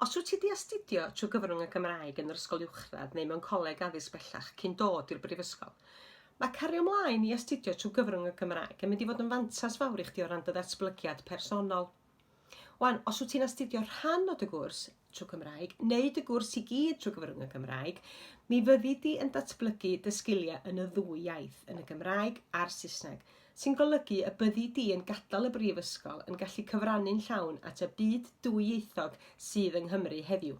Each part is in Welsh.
Os wyt ti wedi astudio trwy gyfrwng y Gymraeg yn yr ysgol uwchradd neu mewn coleg addysg bellach cyn dod i'r brifysgol, mae cario ymlaen i astudio trwy gyfrwng y Gymraeg yn mynd i fod yn fantas fawr i chdi o ran dy ddatblygiad personol. Wan, os wyt ti'n astudio rhan o dy gwrs trwy Gymraeg, neu dy gwrs i gyd trwy gyfrwng y Gymraeg, mi fyddi di yn datblygu dy sgiliau yn y ddwy iaith, yn y Gymraeg a'r Saesneg, sy'n golygu y byddi di yn gadael y brifysgol yn gallu cyfrannu'n llawn at y byd dwyieithog sydd yng Nghymru heddiw.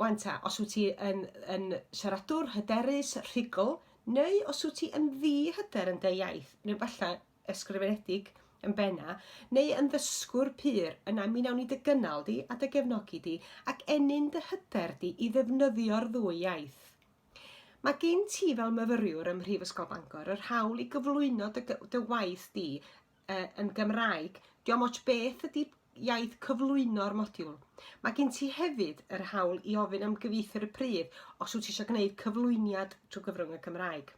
Wan ta, os wyt ti yn siaradwr, hyderus, rhugl, neu os wyt ti yn ddi-hyder yn dy iaith, neu falle ysgrifenedig yn benna, neu yn ddysgwr pur, yna mi nawn ni dy gynnal di a dy gefnogi di ac enyn dy hyder di i ddefnyddio'r ddwy iaith. Mae gen ti fel myfyriwr ym Mhrifysgol Bangor yr hawl i gyflwyno dy waith di yn Gymraeg. Diolch ots beth ydy iaith cyflwyno'r modiwl. Mae gen ti hefyd yr hawl i ofyn am gyfieithwyr y prif os wyt ti eisiau gwneud cyflwyniad trwy gyfrwng y Gymraeg.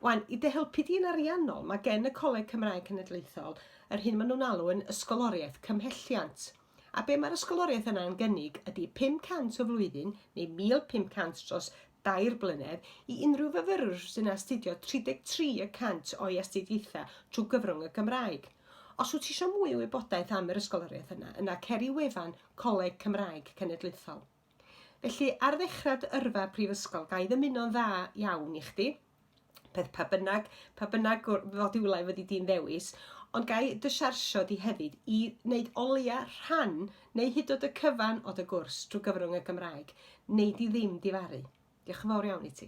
Wan, i dy helpu di'n ariannol, mae gen y Coleg Cymraeg Cenedlaethol yr hyn maen nhw'n alw yn ysgoloriaeth cymhelliant. A be mae'r ysgoloriaeth yna yn gynnig ydy 500 o flwyddyn neu 1,500 dros 2 blynedd i unrhyw fyfyrwr sy'n astudio 33% o'i astudiaethau trwy gyfrwng y Gymraeg. Os wyt ti eisiau mwy o wybodaeth am yr ysgoloriaeth yna ceri wefan Coleg Cymraeg Cenedlaethol. Felly, ar ddechrau yrfa prifysgol, ga i ddymuno'n dda iawn i chdi, peth pa bynnag fodiwlau fyddi di'n ddewis, ond ga i dy siarsio di hefyd i wneud olia rhan neu hyd oed y cyfan o dy gwrs trwy gyfrwng y Gymraeg, neu di ddim difaru. Diolch yn fawr iawn i ti.